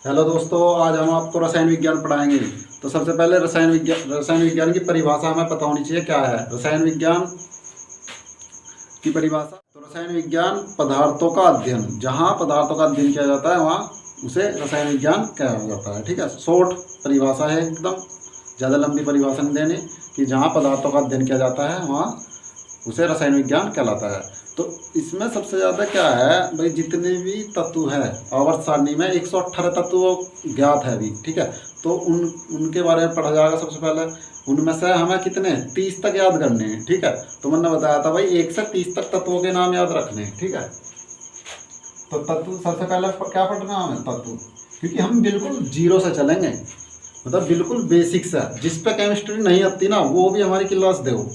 Hello दोस्तों, आज हम आपको रसायन विज्ञान पढ़ाएंगे। तो सबसे पहले रसायन विज्ञान की परिभाषा हमें पता होनी चाहिए। क्या है रसायन विज्ञान की परिभाषा? तो रसायन विज्ञान पदार्थों का अध्ययन, जहाँ पदार्थों का अध्ययन किया जाता है वहाँ उसे रसायन विज्ञान कहा जाता है। ठीक है, शॉर्ट परिभाषा है, एकदम ज़्यादा लंबी परिभाषा नहीं देनी कि जहाँ पदार्थों का अध्ययन किया जाता है वहाँ उसे रसायन विज्ञान कहलाता है। तो इसमें सबसे ज़्यादा क्या है भाई, जितने भी तत्व हैं आवर्त सारणी में 118 तत्व ज्ञात है अभी। ठीक है, तो उनके बारे में पढ़ा जाएगा। सबसे पहले उनमें से हमें कितने 30 तक याद करने हैं। ठीक है, तो मैंने बताया था भाई 1 से 30 तक तत्वों के नाम याद रखने हैं। ठीक है, तो तत्व सबसे पहले क्या पढ़ना हमें तत्व, क्योंकि हम बिल्कुल जीरो से चलेंगे, मतलब बिल्कुल बेसिक से। जिस पे केमिस्ट्री नहीं आती ना वो भी हमारी क्लास दो।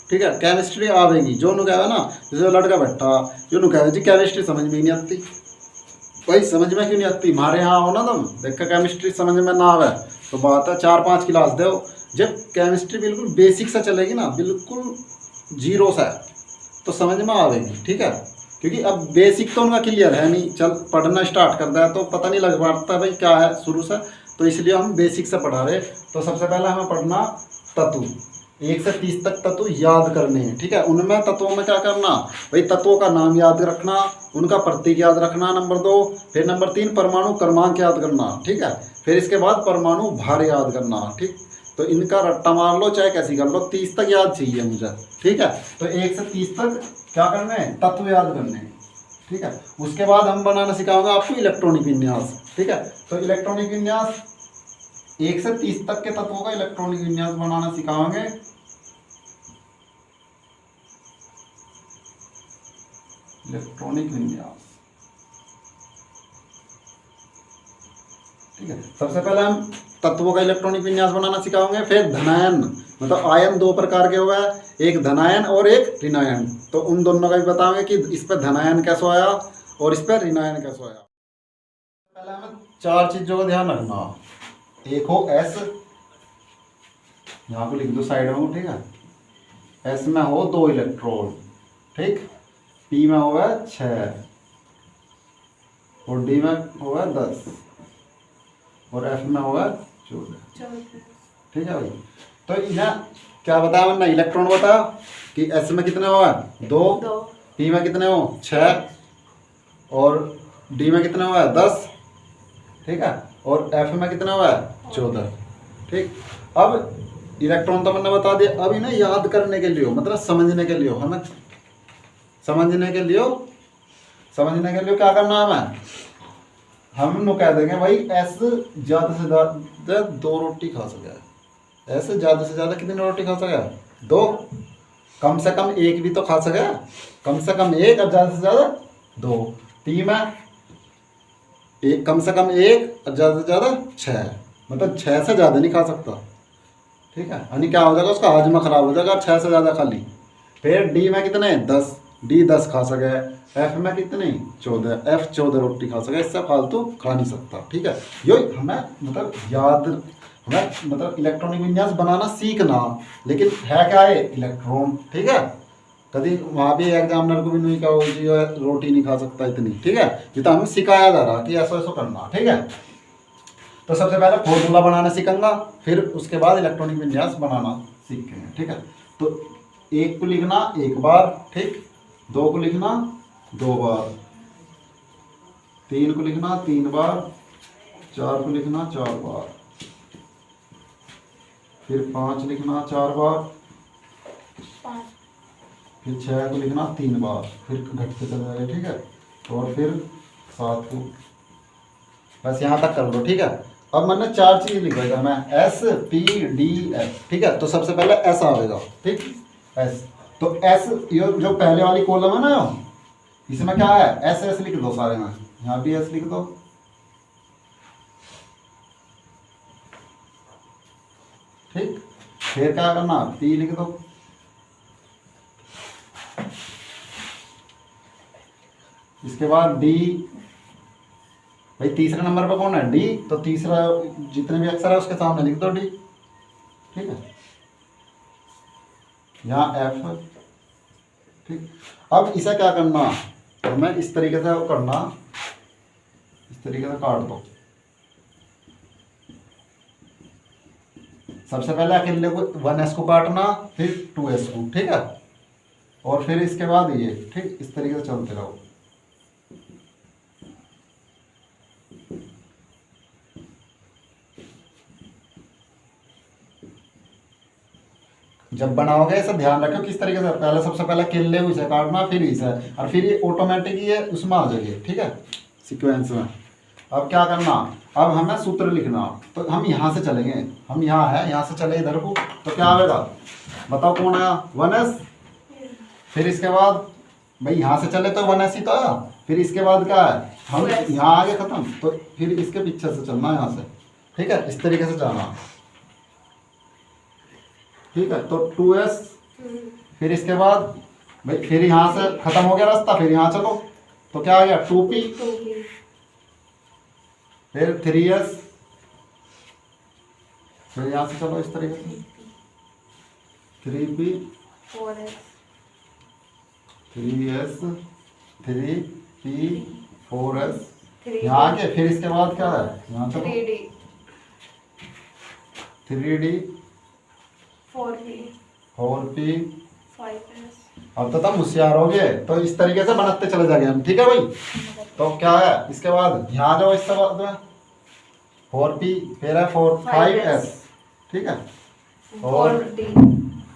ठीक है, केमिस्ट्री आवेगी। जो नु कहे ना, जैसे लड़का बैठा जो नु कहे जी केमिस्ट्री समझ में ही नहीं आती। भाई समझ में क्यों नहीं आती? हमारे यहाँ हो ना, तुम देख के केमिस्ट्री समझ में ना आवे तो बात है 4-5 क्लास दो। जब केमिस्ट्री बिल्कुल बेसिक से चलेगी ना, बिल्कुल जीरो से, तो समझ में आवेगी। ठीक है, क्योंकि अब बेसिक तो उनका क्लियर है नहीं, चल पढ़ना स्टार्ट कर दिया तो पता नहीं लग पाता भाई क्या है शुरू से, तो इसलिए हम बेसिक से पढ़ा रहे। तो सबसे पहले हमें पढ़ना तत्व, 1 से 30 तक तत्व याद करने हैं। ठीक है, उनमें तत्वों में क्या करना भाई, तत्वों का नाम याद रखना, उनका प्रतीक याद रखना, नंबर 2। फिर नंबर 3 परमाणु क्रमांक याद करना। ठीक है, फिर इसके बाद परमाणु भार याद करना। ठीक, तो इनका रट्टा मार लो चाहे कैसी कर लो, 30 तक याद चाहिए मुझे। ठीक है, तो 1 से 30 तक क्या करना है, तत्व याद करने हैं। ठीक है, उसके बाद हम बनाना सिखाऊंगा आपको इलेक्ट्रॉनिक विन्यास। ठीक है, तो इलेक्ट्रॉनिक विन्यास 1 से 30 तक के तत्वों का इलेक्ट्रॉनिक विन्यास बनाना सिखाएंगे। इलेक्ट्रॉनिक विन्यास, ठीक है, सबसे पहले हम तत्वों का इलेक्ट्रॉनिक विन्यास बनाना सिखाएंगे। फिर धनायन, मतलब आयन 2 प्रकार के हुए हैं, एक धनायन और एक ऋणायन। तो उन दोनों का भी बताएंगे कि इस पर धनायन कैसे आया और इस पर ऋणायन कैसे आया। पहले हमें 4 चीजों का ध्यान रखना। एक हो एस, यहाँ पे लिख दो साइड में। ठीक है, एस में हो 2 इलेक्ट्रॉन। ठीक, पी में होगा 6 और डी में होगा 10 और एफ में होगा 14। ठीक है भाई, तो इन्हें क्या बताया मैंने, इलेक्ट्रॉन बताया कि एस में कितने हुआ 2, पी में कितने हो 6 और डी में कितने हुआ 10। ठीक है, और एफ में कितना हुआ 14। ठीक, अब इलेक्ट्रॉन तो मैंने बता दिया। अब इन्हें याद करने के लिए, मतलब समझने के लिए, हमें समझने के लिए क्या करना है हमें, हम लोग कह देंगे भाई एस ज़्यादा से ज़्यादा 2 रोटी खा सके। एस ज़्यादा से ज़्यादा कितनी रोटी खा सके 2, कम से कम 1 भी तो खा सके, कम से कम 1 और ज़्यादा से ज़्यादा 2। पी में एक, कम से कम 1 और ज़्यादा से ज़्यादा 6, मतलब 6 से ज़्यादा नहीं खा सकता। ठीक है, यानी क्या हो जाएगा, उसका हाजमा खराब हो जाएगा 6 से ज़्यादा खा ली। फिर डी में कितने 10, डी 10 खा सके। एफ में कितनी 14, एफ 14 रोटी खा सके, इससे फालतू खा नहीं सकता। ठीक है, यो हमें मतलब याद, हमें मतलब इलेक्ट्रॉनिक विन्यास बनाना सीखना, लेकिन है क्या है इलेक्ट्रॉन। ठीक है, कभी वहाँ भी एग्जामिनर को भी नहीं कहो जी रोटी नहीं खा सकता इतनी। ठीक है, ये तो हमें सिखाया जा रहा कि ऐसा ऐसा करना। ठीक है, तो सबसे पहले फॉर्मूला बनाना सीखेंगे, फिर उसके बाद इलेक्ट्रॉनिक विन्यास बनाना सीखेंगे। ठीक है, तो 1 को लिखना 1 बार, ठीक, 2 को लिखना 2 बार, 3 को लिखना 3 बार, 4 को लिखना 4 बार, फिर 5 लिखना 4 बार, फिर 6 को लिखना 3 बार, फिर घटते चले जाएगा। ठीक है, और फिर 7 को, बस यहाँ तक कर लो। ठीक है, अब मैंने 4 चीज लिखवाएगा मैं, एस पी डी एफ। ठीक है, तो सबसे पहले एस आएगा। ठीक, एस, तो एस ये जो पहले वाली कॉलम है ना, इसमें क्या है एस एस लिख दो सारे में, यहाँ भी एस लिख दो। ठीक, फिर क्या करना पी लिख दो। इसके बाद डी, भाई तीसरे नंबर पर कौन है डी, तो तीसरा जितने भी अक्षर है उसके सामने लिख दो डी। ठीक है, यहाँ एफ। ठीक, अब इसे क्या करना, हमें इस तरीके से करना, इस तरीके से काट दो। सबसे पहले अकेले को 1s को काटना, फिर 2s को, ठीक है, और फिर इसके बाद ये, ठीक, इस तरीके से चलते रहो। जब बनाओगे इसे ध्यान रखो किस तरीके से, पहले सबसे पहले केले को इसे काटना, फिर इसे, और फिर ये ऑटोमेटिक ये उसमें आ जाएगी, ठीक है, सीक्वेंस में। अब क्या करना, अब हमें सूत्र लिखना, तो हम यहाँ से चलेंगे, हम यहाँ है, यहाँ से चले इधर को, तो क्या आएगा बताओ, कौन आया, 1s, फिर इसके बाद भाई यहाँ से चले तो 1s ही तो आया, फिर इसके बाद क्या है, हम यहाँ आगे खत्म, तो फिर इसके पीछे से चलना यहाँ से, ठीक है, इस तरीके से जाना, ठीक है। तो 2s, फिर इसके बाद भाई फिर यहाँ से खत्म हो गया रास्ता, फिर यहाँ चलो, तो क्या आ गया 2p, फिर 3s, फिर यहाँ से चलो इस तरीके से 3p, 3s, 3p, 4s, यहाँ आगे, फिर इसके बाद क्या है, यहाँ चलो 3d, 4p, 5s। अब तो तुम होशियार हो गए, तो इस तरीके से बनाते चले जाएंगे हम, ठीक है भाई। तो क्या है इसके बाद, यहाँ जाओ, इसके बाद में 4p, फिर है 5s, ठीक है, और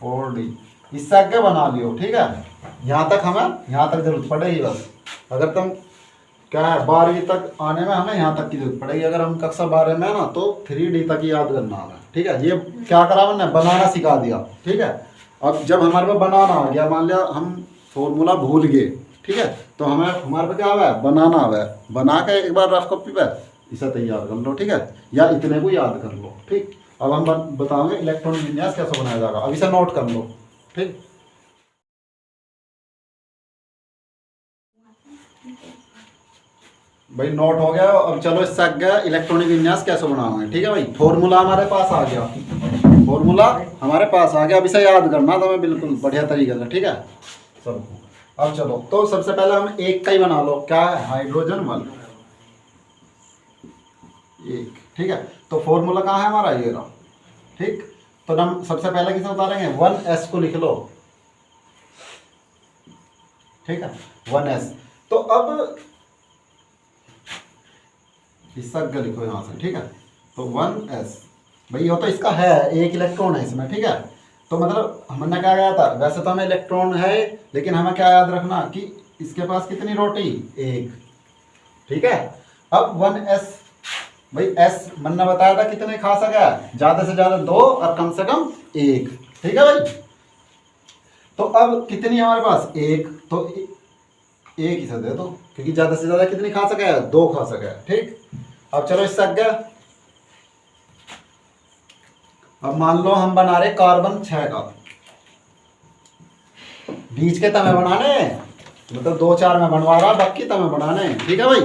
4d, इससे आगे बना लियो, ठीक है। यहाँ तक हमें, यहाँ तक जरूरत पड़ेगी बस, अगर तुम क्या है 12वीं तक आने में हमें यहाँ तक की जरूरत पड़ेगी, अगर हम कक्षा 12 में है ना, तो 3D तक ही याद करना हमें, ठीक है। ये क्या करा मैंने, बनाना सिखा दिया, ठीक है। अब जब हमारे पे बनाना आ गया, मान लिया हम फॉर्मूला भूल गए, ठीक है, तो हमें हमारे पे क्या हुआ है, बनाना हुआ है, बना के एक बार रफ कॉपी पे इसे तैयार कर लो, ठीक है, या इतने को याद कर लो, ठीक। अब हम बताओगे इलेक्ट्रॉनिक विन्यास कैसे बनाया जाएगा, अब इसे नोट कर लो, ठीक। भाई नोट हो गया, अब चलो इससे आगे इलेक्ट्रॉनिक विन्यास कैसे बनाओगे, ठीक है भाई। फॉर्मूला हमारे पास आ गया, फॉर्मूला हमारे पास आ गया, अब इसे याद करना तो मैं बिल्कुल बढ़िया तरीके से, ठीक है सबको। अब चलो, तो सबसे पहले हम एक का ही बना लो, क्या है, हाइड्रोजन 1, एक, ठीक है। तो फॉर्मूला कहाँ है हमारा, ये रहा, ठीक। तो हम सबसे पहले किसे उतारेंगे, 1s को लिख लो, ठीक है, 1s। तो अब इसका लिखो यहाँ से, ठीक है। तो 1s, भाई ये तो इसका है, एक इलेक्ट्रॉन है इसमें, ठीक है। तो मतलब हमने क्या कहा था, वैसे तो हमें इलेक्ट्रॉन है, लेकिन हमें क्या याद रखना कि इसके पास कितनी रोटी, एक, ठीक है। अब 1s, भाई s मैंने बताया था कितने खा सका, ज्यादा से ज्यादा 2 और कम से कम 1, ठीक है भाई। तो अब कितनी हमारे पास, एक, तो एक ही से दे दो, क्योंकि ज्यादा से ज्यादा कितनी खा सका है, 2 खा सका है, ठीक। अब चलो इससे आगे, अब मान लो हम बना रहे कार्बन 6 का, बीच के तमें बनाने, मतलब 2-4 में बनवा रहा, बाकी तमें बनाने, ठीक है भाई।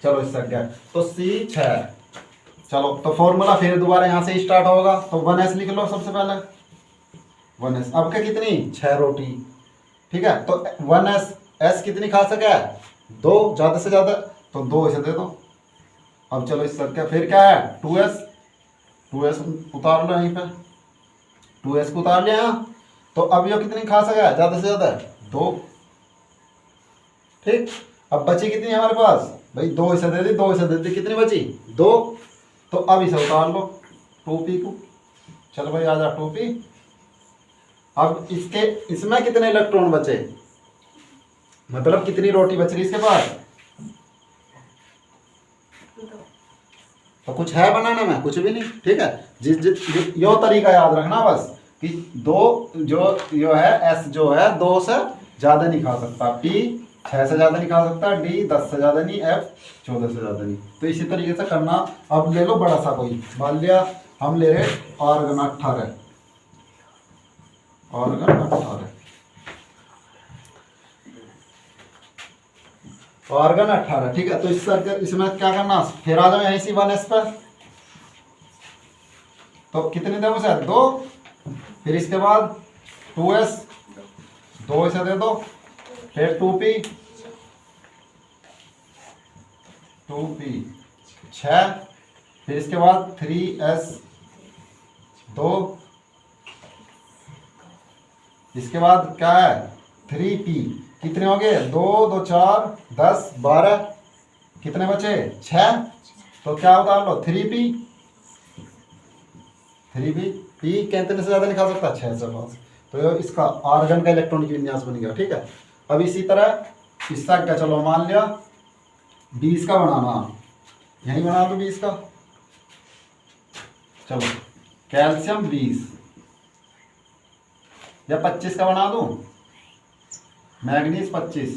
चलो इससे आगे, तो C6, चलो तो फॉर्मूला फिर दोबारा यहाँ से स्टार्ट होगा, तो 1s लिख लो सबसे पहले, 1s, अब क्या कितनी, 6 रोटी, ठीक है। तो 1s, s कितनी खा सके, 2, ज्यादा से ज्यादा, तो 2 इसे दे दो। अब चलो इस क्या, फिर क्या है 2s, 2s उतार लो यहीं पे, 2s को उतार लिया, तो अब ये कितनी खा सका, ज्यादा से ज्यादा 2, ठीक। अब बची कितनी हमारे पास, भाई 2 इसे दे दी, 2 इसे दे दी, कितनी बची, 2। तो अब इसे उतार लो 2p को, चलो भाई आ जा 2p। अब इसके, इसमें कितने इलेक्ट्रॉन बचे, मतलब कितनी रोटी बच रही इसके पास, तो कुछ है बनाने में, कुछ भी नहीं, ठीक है। यो तरीका याद रखना बस, कि 2 जो है s जो है 2 से ज्यादा नहीं खा सकता, p 6 से ज्यादा नहीं खा सकता, d 10 से ज्यादा नहीं, f 14 से ज्यादा नहीं। तो इसी तरीके से करना। अब ले लो बड़ा सा कोई, मान लिया हम ले रहे आर्गन 18, आर्गन 18, आर्गन 18, ठीक है। तो इसमें क्या करना, फिर आ जाओ यहीं से 1s पर, तो कितने दे उसे, 2, फिर इसके बाद 2s, 2 इसे दे दो, फिर 2p, 6, फिर इसके बाद 3s, 2, इसके बाद क्या है 3p, कितने हो गए 2 2 4 10 12, कितने बचे 6, तो क्या होता है लो 3p, 3p, p कितने से ज़्यादा लिखा सकता है 6 से 5, तो इसका आर्गन का इलेक्ट्रॉनिक विन्यास बन गया। ठीक है, अब इसी तरह इसका क्या, चलो मान लिया 20 का बनाना, यही बना दो 20 का, चलो कैल्शियम 20 या 25 का बना दूं, मैग्नीज 25,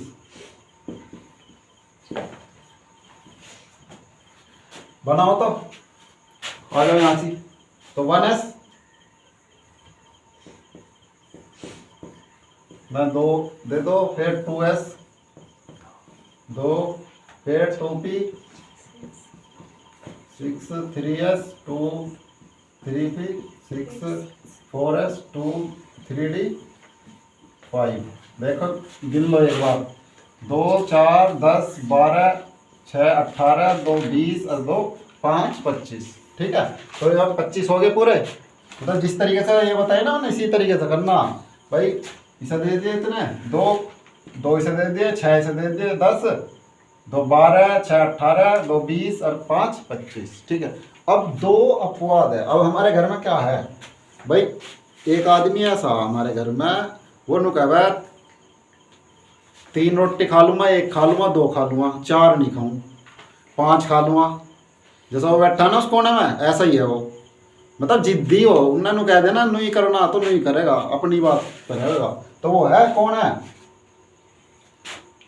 बनाओ तो आ जाओ यहाँ से, तो 1s मैं 2 दे दो, फिर 2s 2, फिर 2p 6 3s 2 3p 6 4s 2 3d 5, देखो गिन लो एक बार, 2 4 10 12 6 18 2 20 और 2 5 25। ठीक है, तो ये 25 हो गए पूरे, मतलब जिस तरीके से ये बताए ना उन्हें इसी तरीके से करना भाई। इसे दे दिए इतने, 2 इसे दे दिए, 6 इसे दे दिए 10, 2 12 6 18 2 20 और 5 25। ठीक है, अब 2 अपवाद है। अब हमारे घर में क्या है भाई, एक आदमी ऐसा हमारे घर में, वो नु कह 3 रोटी खा लूँगा, 1 खा लूँगा, 2 खा लूँगा, 4 नहीं खाऊँ, 5 खा लूँगा। जैसा वो बैठा ना उस कोने में, ऐसा ही है वो, मतलब जिद्दी हो, उन्होंने कह देना नहीं करना तो नहीं करेगा, अपनी बात पर रहेगा। तो वो है कौन है,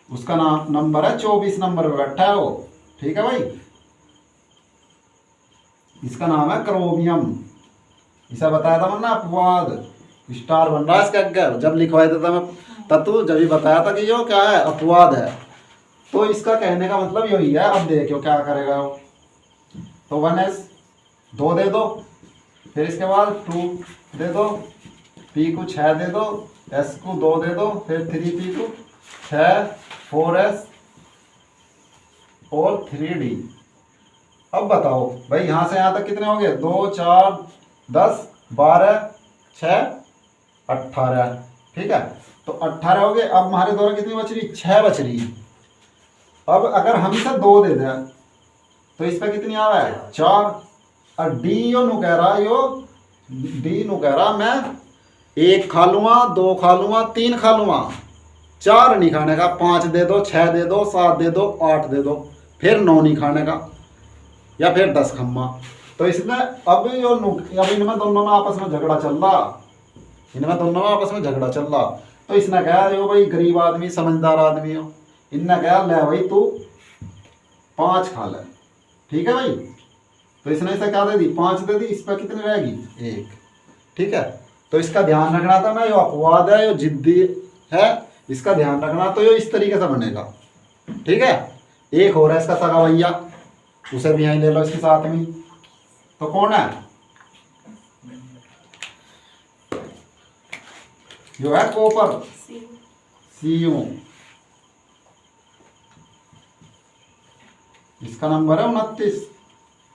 उसका नाम नंबर है 24 नंबर पे बैठा है वो। ठीक है भाई, इसका नाम है क्रोमियम, इसे बताया था मैंने अपवाद, स्टार बन रहा है इसके आगे, जब लिखवाया था मैं तत्व, जब ही बताया था कि यो क्या है अपवाद है। तो इसका कहने का मतलब यही है। अब देखो क्या करेगा वो, तो 1s 2 दे दो, फिर इसके बाद 2 दे दो, p को 6 दे दो, s को 2 दे दो, फिर 3p को 6 4s और 3d। अब बताओ भाई यहाँ से यहाँ तक कितने हो गए, 2 4 10 12 6 18। ठीक है, तो 18 हो गए। अब हमारे द्वारा कितनी बच रही, 6 बच रही। अब अगर हम इसे 2 दे दें तो इस पर कितनी आ रहा है 4, और डी यो नु कह रहा, यो डी नु कह रहा मैं 1 खा लूँगा, 2 खा लूँगा, 3 खा लूँगा, 4 नहीं खाने का, 5 दे दो, 6 दे दो, 7 दे दो, 8 दे दो, फिर 9 नहीं खाने का, या फिर 10 खम्मा। तो इसमें अब यो अब इनमें दोनों में आपस में झगड़ा चल रहा, इनमें दोनों में आपस में झगड़ा चल रहा। तो इसने कहा जो भाई गरीब आदमी समझदार आदमी हो, इनने कहा ले भाई तू 5 खा ले। ठीक है भाई, तो इसने इसे क्या दे दी, 5 दे दी, इस पर कितनी रहेगी 1। ठीक है, तो इसका ध्यान रखना था ना, यो अपवाद है, यो जिद्दी है, इसका ध्यान रखना। तो यो इस तरीके से बनेगा। ठीक है, एक हो रहा है इसका सगा भैया, उसे भी यहीं ले लो इसके साथ में। तो कौन है, जो है कॉपर, Cu, इसका नंबर है 29।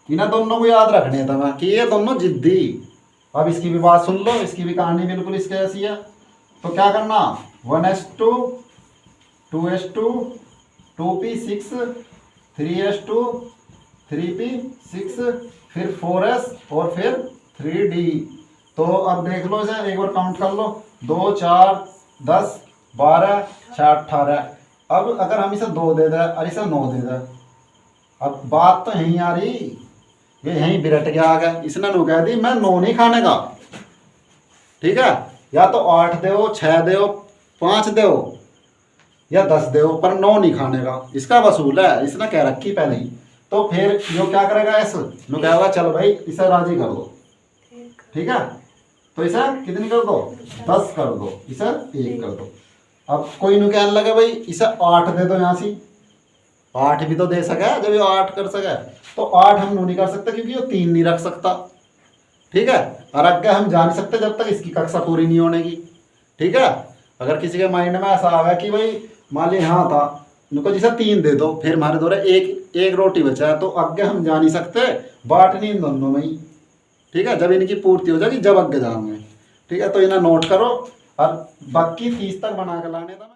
इन्हें दोनों को याद रखने था कि ये दोनों जिद्दी। अब इसकी भी बात सुन लो, इसकी भी कहानी बिल्कुल इसके ऐसी है। तो क्या करना, 1s2 2s2 2p 6 3s2 3p 6 फिर 4s और फिर 3d। तो अब देख लो इसे, एक बार काउंट कर लो, 2 4 10 12 6 18। अब अगर हम इसे 2 दे दें और इसे 9 दे दें, अब बात तो यहीं आ रही, ये यहीं बिरट गया आ गया। इसने नो कह दी मैं 9 नहीं खाने का। ठीक है, या तो 8 दो, 6 दो, 5 दो या 10 दो, पर 9 नहीं खाने का। इसका वसूल है, इसने कह रखी पहले ही। तो फिर जो क्या करेगा, ऐसा नो कहेगा चल भाई इसे राजी कर दो। ठीक है, तो इसे कितनी कर दो, 10 कर दो, इसे 1 कर दो। अब कोई नु कहने लगे भाई इसे 8 दे दो, यहाँ से 8 भी तो दे सके, जब ये 8 कर सके। तो 8 हम नहीं कर सकते क्योंकि वो 3 नहीं रख सकता। ठीक है, और आगे हम जा नहीं सकते जब तक इसकी कक्षा पूरी नहीं होने की। ठीक है, अगर किसी के माइंड में ऐसा आ गया कि भाई मान ली हाँ था, उनको जैसे 3 दे दो, फिर हमारे द्वारा एक रोटी बचा है, तो आगे हम जा नहीं सकते, बांटनी इन दोनों में ही। ठीक है, जब इनकी पूर्ति हो जाएगी जब अग जाऊंगे। ठीक है, तो इन्हें नोट करो और बाकी 30 तक बना के लाने था।